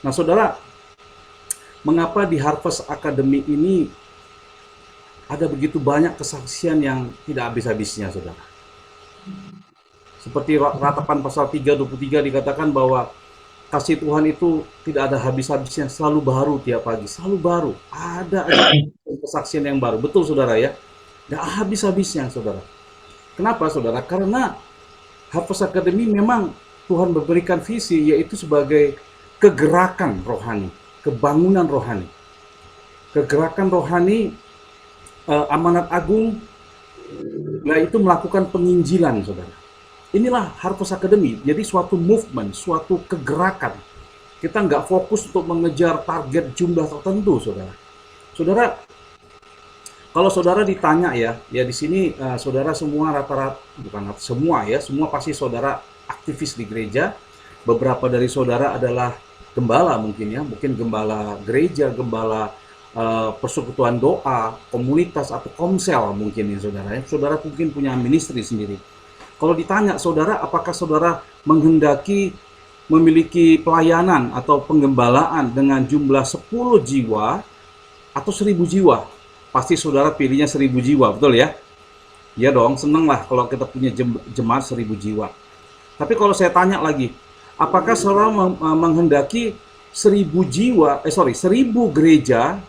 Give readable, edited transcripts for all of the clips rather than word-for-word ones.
Nah, saudara, mengapa di Harvest Academy ini ada begitu banyak kesaksian yang tidak habis-habisnya, saudara? Seperti ratapan pasal 3:23 dikatakan bahwa kasih Tuhan itu tidak ada habis-habisnya, selalu baru tiap pagi, selalu baru. Ada aja kesaksian yang baru. Betul, saudara ya? Tidak habis-habisnya, saudara. Kenapa, saudara? Karena Harvest Academy memang Tuhan memberikan visi, yaitu sebagai kegerakan rohani, kebangunan rohani. Kegerakan rohani, amanat agung, yaitu melakukan penginjilan, saudara. Inilah Harvest Academy, jadi suatu movement, suatu kegerakan. Kita nggak fokus untuk mengejar target jumlah tertentu, saudara. Saudara, kalau saudara ditanya ya di sini saudara semua rata-rata, bukan semua ya, semua pasti saudara aktivis di gereja. Beberapa dari saudara adalah gembala mungkin ya, mungkin gembala gereja, gembala persekutuan doa, komunitas atau komsel mungkin ya saudara ya. Saudara mungkin punya ministry sendiri. Kalau ditanya saudara, apakah saudara menghendaki memiliki pelayanan atau penggembalaan dengan jumlah 10 jiwa atau 1000 jiwa? Pasti saudara pilihnya 1000 jiwa, betul ya? Ya dong, seneng lah kalau kita punya jemaat 1000 jiwa. Tapi kalau saya tanya lagi, apakah saudara menghendaki 1000 jiwa, 1000 gereja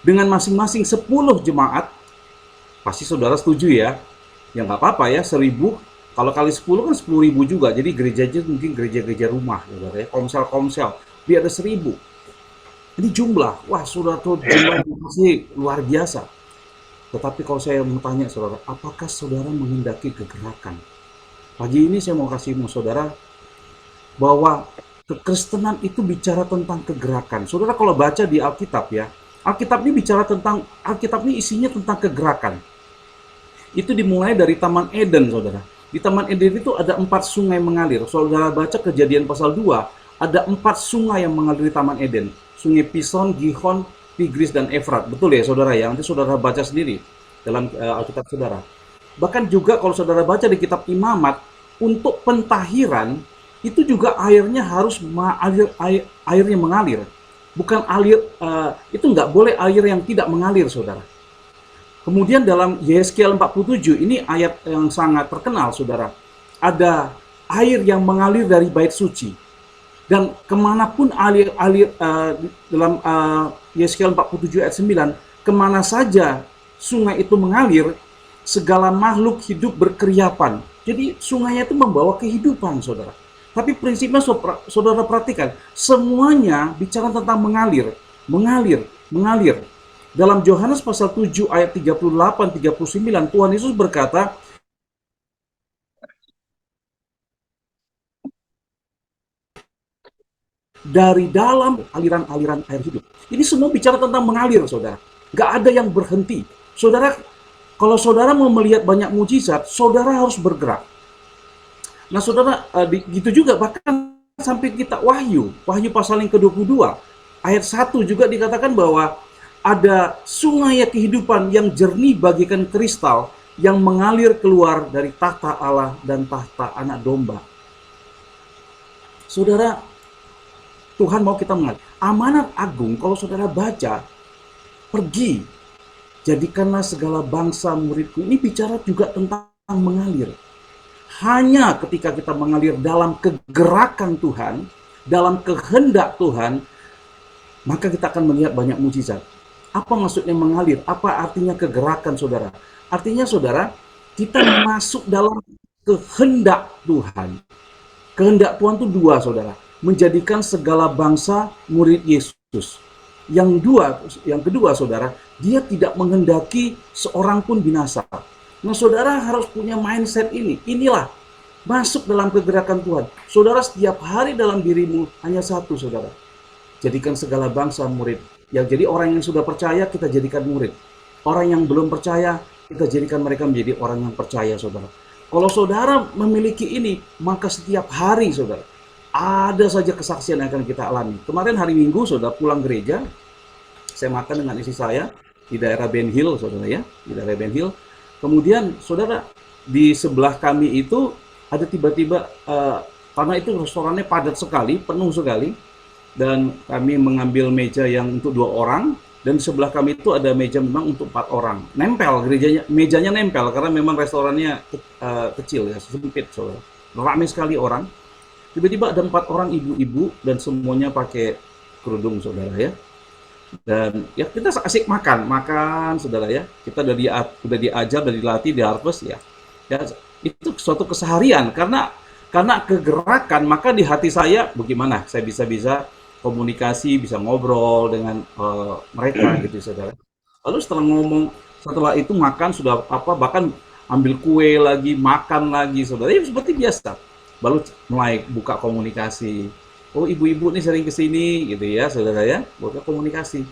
dengan masing-masing 10 jemaat? Pasti saudara setuju ya? Ya nggak apa-apa ya, 1000 kalau kali 10 kan 10.000 juga. Jadi gerejanya mungkin gereja-gereja rumah, saudara ya, komsel-komsel. Biar ada 1000. Ini jumlah, wah saudara tuh jumlah masih luar biasa. Tetapi kalau saya mau tanya saudara, apakah saudara menghendaki kegerakan? Pagi ini saya mau kasih saudara bahwa kekristenan itu bicara tentang kegerakan. Saudara kalau baca di Alkitab ya, Alkitab ini bicara tentang, Alkitab ini isinya tentang kegerakan. Itu dimulai dari Taman Eden, saudara. Di Taman Eden itu ada 4 sungai mengalir. Saudara baca Kejadian pasal 2, ada 4 sungai yang mengalir di Taman Eden. Sungai Pison, Gihon, Tigris, dan Efrat. Betul ya, saudara ya? Nanti saudara baca sendiri dalam Alkitab saudara. Bahkan juga kalau saudara baca di kitab Imamat, untuk pentahiran, itu juga airnya harus airnya mengalir. Bukan alir, itu nggak boleh air yang tidak mengalir, saudara. Kemudian dalam Yeskiel 47, ini ayat yang sangat terkenal, saudara. Ada air yang mengalir dari bait suci. Dan kemanapun alir dalam Yeskiel 47 ayat 9, kemana saja sungai itu mengalir, segala makhluk hidup berkeriapan. Jadi sungainya itu membawa kehidupan, saudara. Tapi prinsipnya saudara perhatikan, semuanya bicara tentang mengalir, mengalir, mengalir. Dalam Yohanes pasal 7 ayat 38-39, Tuhan Yesus berkata, dari dalam aliran-aliran air hidup. Ini semua bicara tentang mengalir, saudara. Nggak ada yang berhenti. Saudara, kalau saudara mau melihat banyak mujizat, saudara harus bergerak. Nah, saudara, gitu juga bahkan sampai kita Wahyu pasal yang ke-22, ayat 1 juga dikatakan bahwa ada sungai kehidupan yang jernih bagikan kristal yang mengalir keluar dari tahta Allah dan tahta anak domba. Saudara, Tuhan mau kita mengalir. Amanat agung, kalau saudara baca, pergi, jadikanlah segala bangsa muridku. Ini bicara juga tentang mengalir. Hanya ketika kita mengalir dalam kegerakan Tuhan, dalam kehendak Tuhan, maka kita akan melihat banyak mujizat. Apa maksudnya mengalir? Apa artinya kegerakan, saudara? Artinya, saudara, kita masuk dalam kehendak Tuhan. Kehendak Tuhan itu dua, saudara. Menjadikan segala bangsa murid Yesus. Yang kedua, saudara, dia tidak menghendaki seorang pun binasa. Nah, saudara harus punya mindset ini. Inilah masuk dalam kegerakan Tuhan. Saudara, setiap hari dalam dirimu hanya satu, saudara. Jadikan segala bangsa murid. Ya, jadi orang yang sudah percaya kita jadikan murid. Orang yang belum percaya kita jadikan mereka menjadi orang yang percaya, saudara. Kalau saudara memiliki ini, maka setiap hari, saudara, ada saja kesaksian yang akan kita alami. Kemarin hari Minggu, saudara pulang gereja, saya makan dengan istri saya di daerah Ben Hill, saudara ya, di daerah Ben Hill. Kemudian, saudara, di sebelah kami itu ada tiba-tiba, karena itu restorannya padat sekali, penuh sekali. dan kami mengambil meja yang untuk 2 orang, dan sebelah kami itu ada meja memang untuk 4 orang. Nempel gerejanya, mejanya nempel karena memang restorannya kecil ya, sempit, saudara. Ramai sekali orang. Tiba-tiba ada 4 orang ibu-ibu dan semuanya pakai kerudung, saudara ya. Dan ya kita asik makan, makan, saudara ya. Kita udah diajar, udah dilatih di Harvest ya. Ya itu suatu keseharian karena kegerakan, maka di hati saya bagaimana saya bisa komunikasi, bisa ngobrol dengan mereka gitu, saudara. Lalu setelah itu makan sudah apa, bahkan ambil kue lagi, makan lagi, saudara. Ya, seperti biasa. Baru mulai buka komunikasi. Oh, ibu-ibu nih sering kesini gitu ya, saudara ya. Buka komunikasi.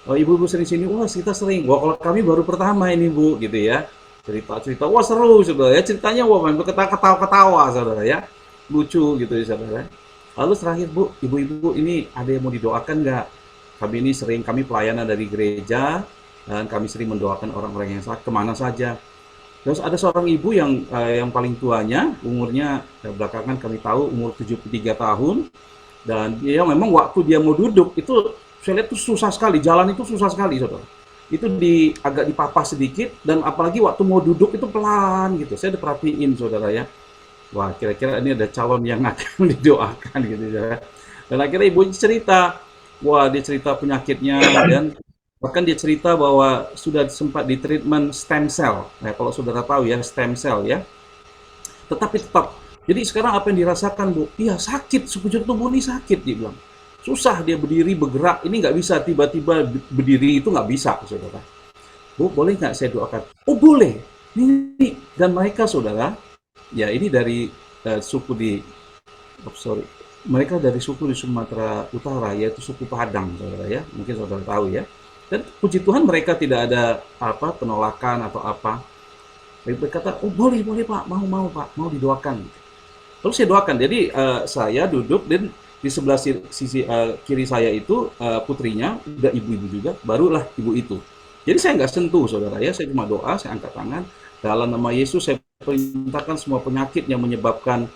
Oh, ibu-ibu sering sini, wah kita sering. Wah, kalau kami baru pertama ini bu, gitu ya. Cerita-cerita, wah seru saudara ya. Ceritanya wah sampai ketawa-ketawa saudara ya. Lucu gitu ya saudara. Lalu terakhir bu, ibu-ibu ini ada yang mau didoakan nggak? Kami pelayanan dari gereja dan kami sering mendoakan orang-orang yang sakit kemana saja. Terus ada seorang ibu yang paling tuanya, umurnya belakangan kami tahu umur 73 tahun, dan dia memang waktu dia mau duduk itu saya lihat itu susah sekali, jalan itu susah sekali, saudara. Itu agak dipapah sedikit, dan apalagi waktu mau duduk itu pelan gitu. Saya udah perhatiin, saudara ya. Wah, kira-kira ini ada calon yang akan didoakan gitu ya. Dan akhirnya ibu cerita, wah dia cerita penyakitnya, dan bahkan dia cerita bahwa sudah sempat di treatment stem cell. Nah, kalau saudara tahu ya stem cell ya. Tetapi tetap. Jadi sekarang apa yang dirasakan bu? Iya sakit, sekujur tubuh ini sakit dia bilang. Susah dia berdiri, bergerak. Ini nggak bisa tiba-tiba berdiri itu nggak bisa, saudara. Bu, boleh nggak saya doakan? Oh boleh. Ini dan mereka saudara, ya ini dari suku mereka dari suku di Sumatera Utara, yaitu suku Padang, saudara ya. Mungkin saudara tahu ya. Dan puji Tuhan mereka tidak ada penolakan atau apa. Mereka berkata, oh boleh Pak, mau Pak, mau didoakan. Lalu saya doakan. Jadi saya duduk dan di sebelah sisi kiri saya itu putrinya, udah ibu-ibu juga, barulah ibu itu. Jadi saya nggak sentuh saudara ya, saya cuma doa, saya angkat tangan. Dalam nama Yesus saya perintahkan semua penyakit yang menyebabkan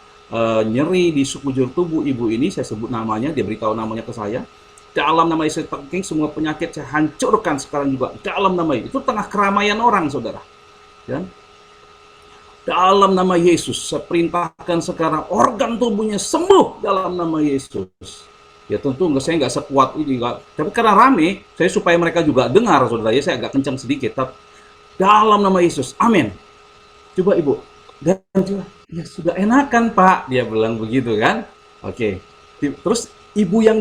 nyeri di sekujur tubuh ibu ini, saya sebut namanya, dia beritahu namanya ke saya. Dalam nama Yesus semua penyakit saya hancurkan sekarang juga. Dalam nama Yesus. Itu tengah keramaian orang, saudara. Ya. Dalam nama Yesus, saya perintahkan sekarang organ tubuhnya sembuh dalam nama Yesus. Ya tentu saya nggak sekuat ini, tapi karena rame, saya supaya mereka juga dengar, saudara. Ya saya agak kencang sedikit. Tapi dalam nama Yesus, amin. Coba ibu. Dan ya sudah enakan Pak, dia bilang begitu kan. Oke. Terus ibu yang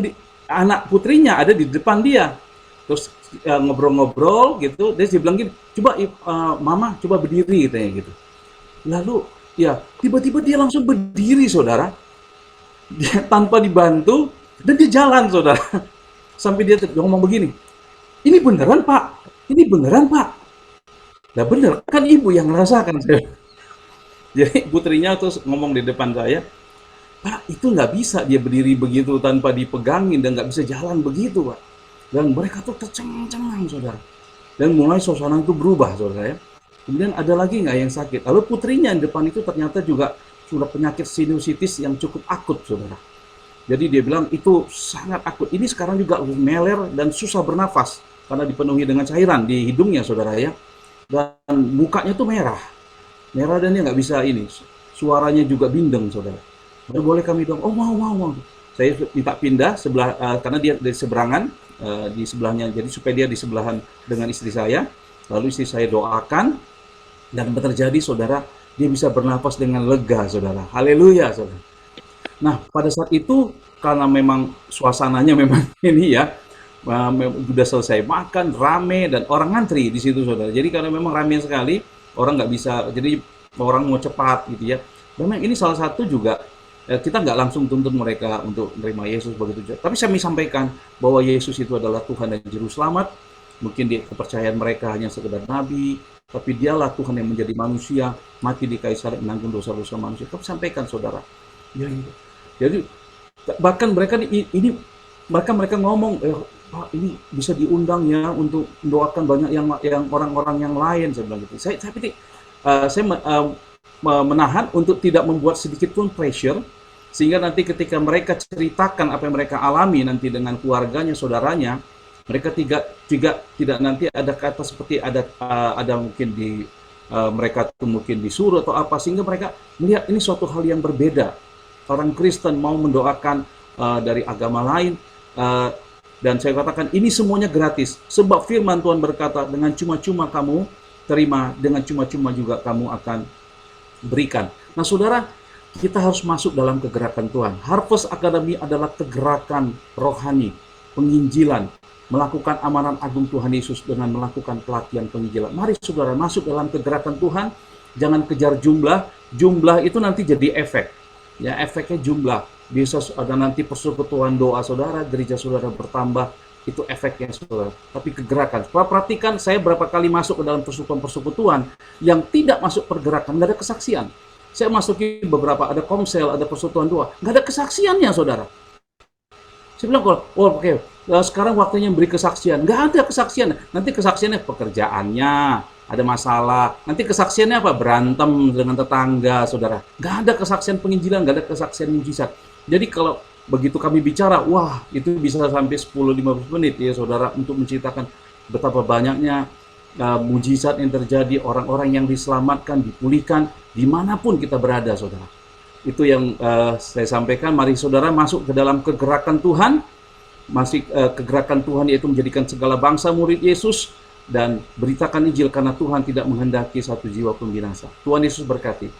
anak putrinya ada di depan dia, terus ngobrol-ngobrol gitu, dia bilang gini, coba mama coba berdiri katanya gitu. Lalu ya tiba-tiba dia langsung berdiri saudara, dia tanpa dibantu dan dia jalan saudara, sampai dia ngomong begini, ini beneran Pak, ini beneran Pak. Nah bener kan ibu yang merasakan saya. Jadi putrinya terus ngomong di depan saya, Pak, itu nggak bisa dia berdiri begitu tanpa dipegangin dan nggak bisa jalan begitu, Pak. Dan mereka tuh tercengang-cengang, saudara. Dan mulai suasana itu berubah, saudara ya. Kemudian ada lagi nggak yang sakit? Lalu putrinya yang depan itu ternyata juga sudah penyakit sinusitis yang cukup akut, saudara. Jadi dia bilang itu sangat akut. Ini sekarang juga meler dan susah bernafas karena dipenuhi dengan cairan di hidungnya, saudara ya. Dan mukanya tuh merah. Merah dan dia nggak bisa ini. Suaranya juga bindeng, saudara. Lalu boleh kami dong? Oh mau. Saya minta pindah karena dia dari seberangan di sebelahnya. Jadi supaya dia di sebelahan dengan istri saya. Lalu istri saya doakan dan terjadi saudara, dia bisa bernafas dengan lega saudara. Haleluya saudara. Nah pada saat itu karena memang suasananya memang ini ya sudah selesai makan rame dan orang ngantri di situ saudara. Jadi karena memang rame sekali orang nggak bisa. Jadi orang mau cepat gitu ya. Memang ini salah satu juga. Kita nggak langsung tuntut mereka untuk menerima Yesus begitu saja. Tapi saya sampaikan bahwa Yesus itu adalah Tuhan dan Juru Selamat. Mungkin kepercayaan mereka hanya sekedar nabi, tapi dialah Tuhan yang menjadi manusia, mati di kayu salib menanggung dosa-dosa manusia. Kami sampaikan saudara. Ya, gitu. Jadi bahkan mereka mereka ngomong, Pak ini bisa diundang ya untuk mendoakan banyak yang orang-orang yang lain. Saya bilang gitu. Saya menahan untuk tidak membuat sedikit pun pressure. Sehingga nanti ketika mereka ceritakan apa yang mereka alami nanti dengan keluarganya, saudaranya, mereka tidak nanti ada kata seperti ada mungkin mereka tuh mungkin disuruh atau apa, sehingga mereka melihat ini suatu hal yang berbeda. Orang Kristen mau mendoakan dari agama lain, uh, dan saya katakan ini semuanya gratis, sebab firman Tuhan berkata dengan cuma-cuma kamu terima, dengan cuma-cuma juga kamu akan berikan. Nah saudara, kita harus masuk dalam kegerakan Tuhan. Harvest Academy adalah kegerakan rohani, penginjilan, melakukan amanat agung Tuhan Yesus dengan melakukan pelatihan penginjilan. Mari saudara masuk dalam kegerakan Tuhan, jangan kejar jumlah. Jumlah itu nanti jadi efek. Ya, efeknya jumlah. Bisa ada nanti persekutuan doa saudara, gereja saudara bertambah, itu efeknya saudara. Tapi kegerakan. Perhatikan saya berapa kali masuk ke dalam persekutuan yang tidak masuk pergerakan, nggak ada kesaksian. Saya masuki beberapa, ada komsel, ada persekutuan doa, nggak ada kesaksiannya saudara. Saya bilang, oh oke, sekarang waktunya beri kesaksian. Nggak ada kesaksian. Nanti kesaksiannya pekerjaannya, ada masalah. Nanti kesaksiannya apa? Berantem dengan tetangga, saudara. Nggak ada kesaksian penginjilan, nggak ada kesaksian mujizat. Jadi kalau begitu kami bicara, wah itu bisa sampai 10-15 menit ya saudara, untuk menceritakan betapa banyaknya mujizat yang terjadi, orang-orang yang diselamatkan, dipulihkan, dimanapun kita berada saudara. Itu yang saya sampaikan. Mari saudara masuk ke dalam kegerakan Tuhan. Masih kegerakan Tuhan yaitu menjadikan segala bangsa murid Yesus dan beritakan Injil, karena Tuhan tidak menghendaki satu jiwa pun binasa. Tuhan Yesus berkati.